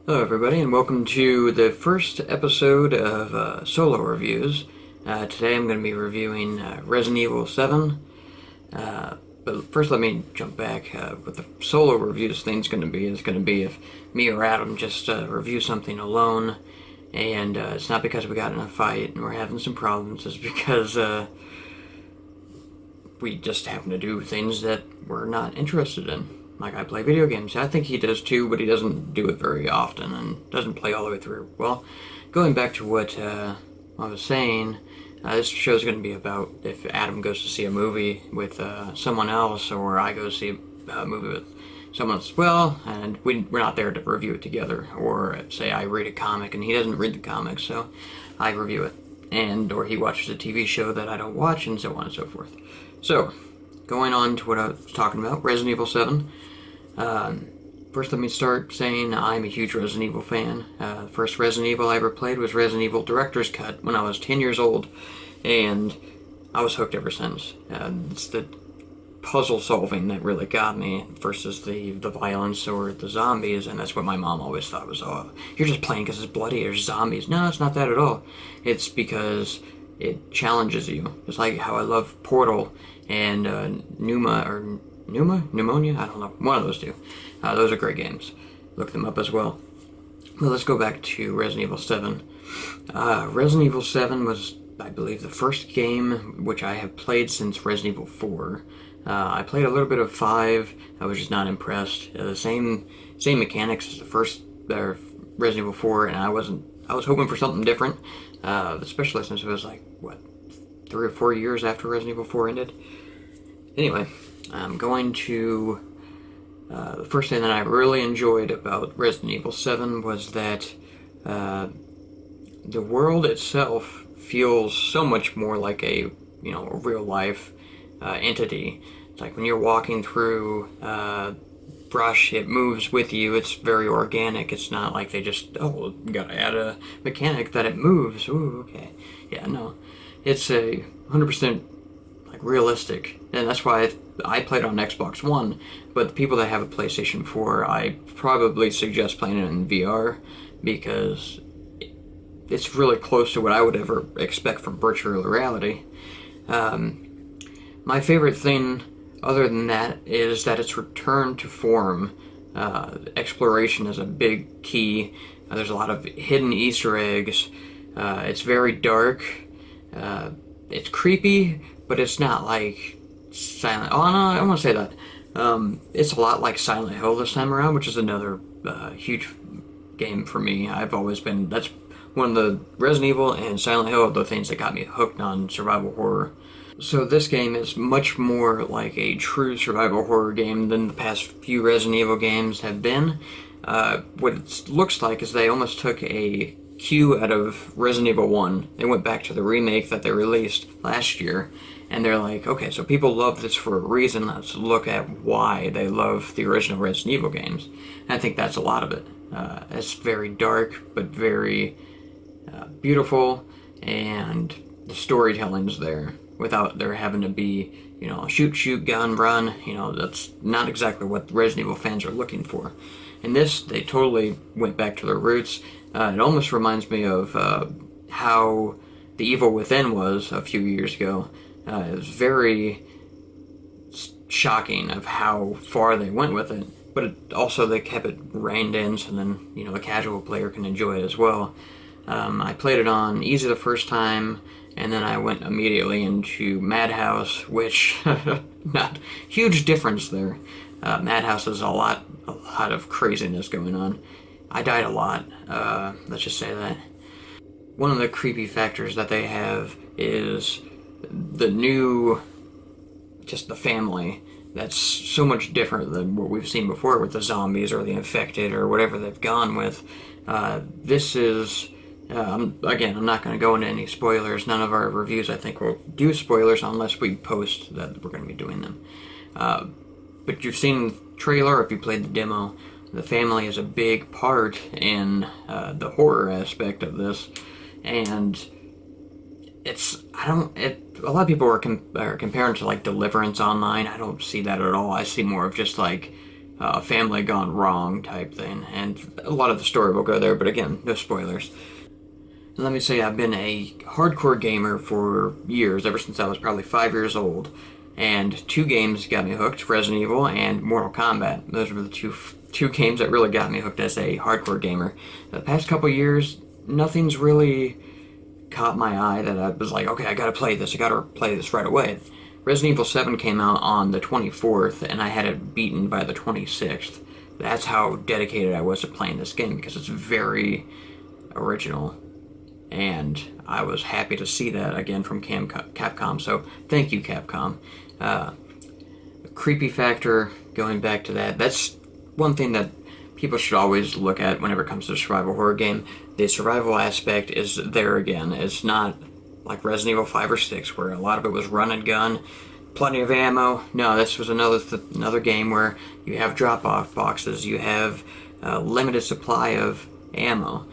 Hello everybody, and welcome to the first episode of Solo Reviews. Today I'm going to be reviewing Resident Evil 7. But first let me jump back. What the Solo Reviews thing's going to be is going to be if me or Adam just review something alone. And it's not because we got in a fight and we're having some problems. It's because we just happen to do things that we're not interested in. Like, I play video games. I think he does too, but he doesn't do it very often and doesn't play all the way through. Well, going back to what I was saying, this show is going to be about if Adam goes to see a movie with someone else, or I go see a movie with someone else as well, and we're not there to review it together. Or say I read a comic and he doesn't read the comic, so I review it. Or he watches a TV show that I don't watch, and so on and so forth. So, going on to what I was talking about, Resident Evil 7. First, let me start saying I'm a huge Resident Evil fan. The first Resident Evil I ever played was Resident Evil Director's Cut when I was 10 years old, and I was hooked ever since. It's the puzzle solving that really got me versus the violence or the zombies, and that's what my mom always thought was, oh, you're just playing because it's bloody, there's zombies. No, it's not that at all. It's because it challenges you. It's like how I love Portal and Pneumonia? I don't know. One of those two. Those are great games. Look them up as well. But let's go back to Resident Evil 7. Resident Evil 7 was, I believe, the first game which I have played since Resident Evil 4. I played a little bit of 5. I was just not impressed. The same mechanics as the first Resident Evil 4, and I was hoping for something different, especially since it was like, what, 3 or 4 years after Resident Evil 4 ended? Anyway, I'm going to... the first thing that I really enjoyed about Resident Evil 7 was that the world itself feels so much more like a real-life entity. It's like when you're walking through brush, it moves with you. It's very organic. It's not like they just, oh, we gotta add a mechanic that it moves. Ooh, okay. Yeah, no. It's a 100% like realistic, and that's why I played on Xbox One, but the people that have a PlayStation 4, I probably suggest playing it in VR, because it's really close to what I would ever expect from virtual reality. My favorite thing, other than that, is that it's return to form. Exploration is a big key. There's a lot of hidden Easter eggs. It's very dark. It's creepy, but it's not like Silent... Oh, no, I don't want to say that. It's a lot like Silent Hill this time around, which is another huge game for me. I've always been... That's one of the Resident Evil and Silent Hill are the things that got me hooked on survival horror. So this game is much more like a true survival horror game than the past few Resident Evil games have been. What it looks like is they almost took a cue out of Resident Evil 1. They went back to the remake that they released last year, and they're like, okay, so people love this for a reason. Let's look at why they love the original Resident Evil games. And I think that's a lot of it. It's very dark, but very beautiful, and the storytelling's there without there having to be, shoot, gun, run. That's not exactly what Resident Evil fans are looking for. In this, they totally went back to their roots. It almost reminds me of how The Evil Within was a few years ago. It was very shocking of how far they went with it, but also they kept it reined in so then, a casual player can enjoy it as well. I played it on easy the first time, and then I went immediately into Madhouse, which, not huge difference there. Madhouse is a lot of craziness going on. I died a lot, let's just say that. One of the creepy factors that they have is the family. That's so much different than what we've seen before with the zombies or the infected or whatever they've gone with. This is... again, I'm not going to go into any spoilers. None of our reviews, I think, will do spoilers unless we post that we're going to be doing them. But you've seen the trailer, if you played the demo, the family is a big part in the horror aspect of this. And a lot of people are comparing to like Deliverance Online. I don't see that at all. I see more of just like a family gone wrong type thing, and a lot of the story will go there, but again, no spoilers. And let me say, I've been a hardcore gamer for years, ever since I was probably 5 years old, and two games got me hooked: Resident Evil and Mortal Kombat. Those were the two games that really got me hooked as a hardcore gamer. The past couple years, nothing's really caught my eye that I was like, okay, I gotta play this right away. Resident Evil 7 came out on the 24th, and I had it beaten by the 26th. That's how dedicated I was to playing this game, because it's very original, and I was happy to see that again from Capcom, so thank you, Capcom. Creepy factor, going back to that's one thing that people should always look at whenever it comes to a survival horror game. The survival aspect is there again. It's not like Resident Evil 5 or 6, where a lot of it was run and gun, plenty of ammo. No, this was another game where you have drop-off boxes, you have a limited supply of ammo,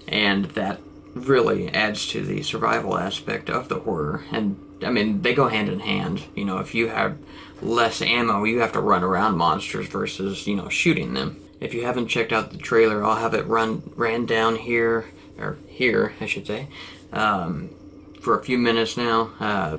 and that really adds to the survival aspect of the horror. And I mean, they go hand in hand. You know, if you have less ammo, you have to run around monsters versus, you know, shooting them. If you haven't checked out the trailer, I'll have it ran down here, or here, I should say, for a few minutes now.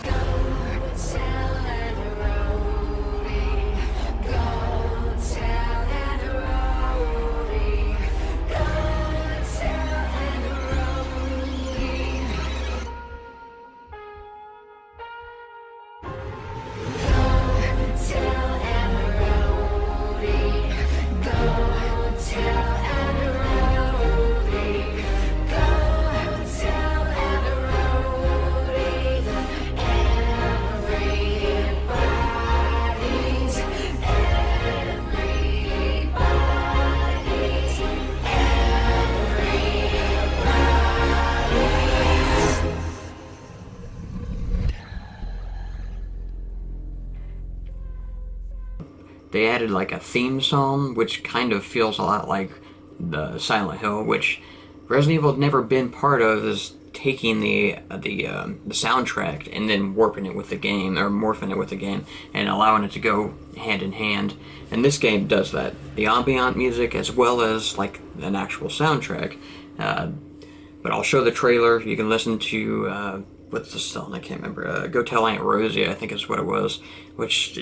They added like a theme song, which kind of feels a lot like the Silent Hill, which Resident Evil had never been part of, is taking the soundtrack and then warping it with the game, or morphing it with the game, and allowing it to go hand in hand. And this game does that. The ambient music as well as like an actual soundtrack. But I'll show the trailer. You can listen to what's the song? I can't remember. Go Tell Aunt Rosie, I think is what it was, which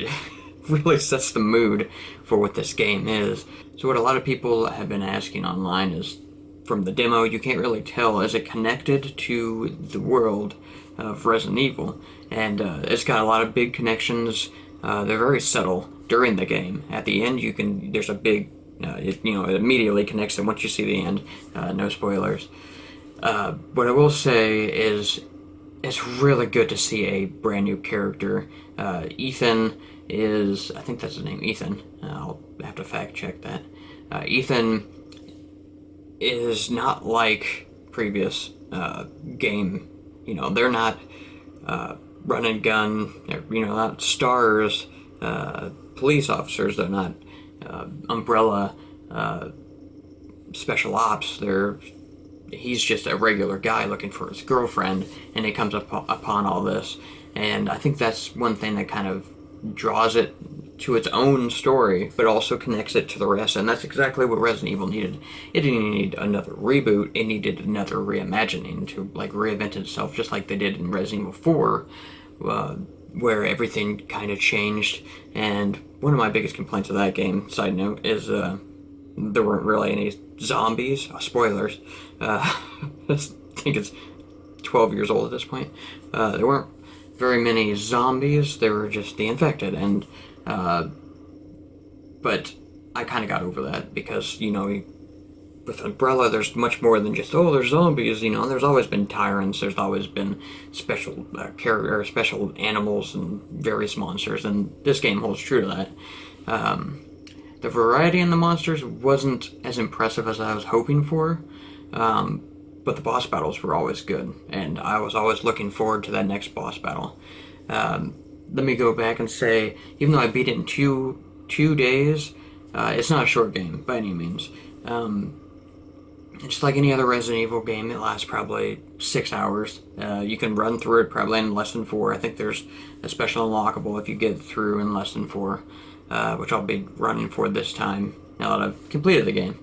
really sets the mood for what this game is. So what a lot of people have been asking online is, from the demo, you can't really tell, is it connected to the world of Resident Evil? And it's got a lot of big connections. They're very subtle during the game. At the end, there's a big, it immediately connects it once you see the end. No spoilers. What I will say is, it's really good to see a brand new character. Ethan is, I think that's his name, Ethan. I'll have to fact check that. Ethan is not like previous game. You know, they're not run and gun, not stars, police officers. They're not Umbrella special ops. He's just a regular guy looking for his girlfriend, and he comes upon all this. And I think that's one thing that kind of draws it to its own story, but also connects it to the rest. And that's exactly what Resident Evil needed. It didn't need another reboot. It needed another reimagining to like reinvent itself, just like they did in Resident Evil 4, where everything kind of changed. And one of my biggest complaints of that game, side note, is there weren't really any zombies. Spoilers. I think it's 12 years old at this point. There weren't very many zombies. They were just the infected, and but I kind of got over that, because with Umbrella, there's much more than just, oh, there's zombies. There's always been tyrants. There's always been special special animals and various monsters, and this game holds true to that. The variety in the monsters wasn't as impressive as I was hoping for, but the boss battles were always good, and I was always looking forward to that next boss battle. Let me go back and say, even though I beat it in two days, it's not a short game by any means. Just like any other Resident Evil game, it lasts probably 6 hours. You can run through it probably in less than 4. I think there's a special unlockable if you get through in less than 4, which I'll be running for this time now that I've completed the game.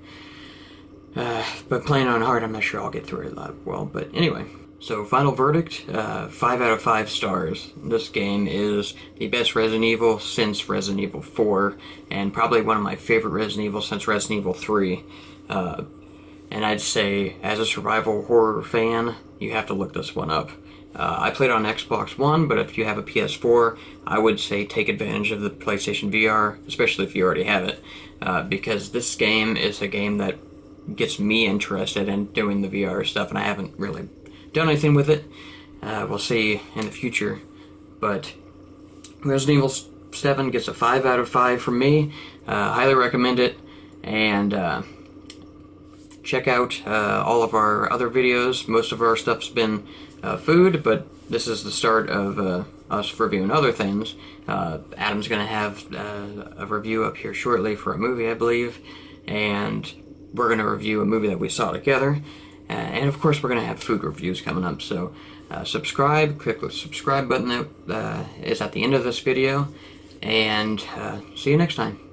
But playing on hard, I'm not sure I'll get through it that well. But anyway, so final verdict, 5 out of 5 stars. This game is the best Resident Evil since Resident Evil 4, and probably one of my favorite Resident Evil since Resident Evil 3. And I'd say, as a survival horror fan, you have to look this one up. I played on Xbox One, but if you have a PS4, I would say take advantage of the PlayStation VR, especially if you already have it, because this game is a game that gets me interested in doing the VR stuff, and I haven't really done anything with it. We'll see in the future, but Resident Evil 7 gets a 5 out of 5 from me. Highly recommend it, and check out all of our other videos. Most of our stuff's been food, but this is the start of us reviewing other things. Adam's going to have a review up here shortly for a movie, I believe, and we're going to review a movie that we saw together. And of course, we're going to have food reviews coming up. So subscribe, click the subscribe button that is at the end of this video, and see you next time.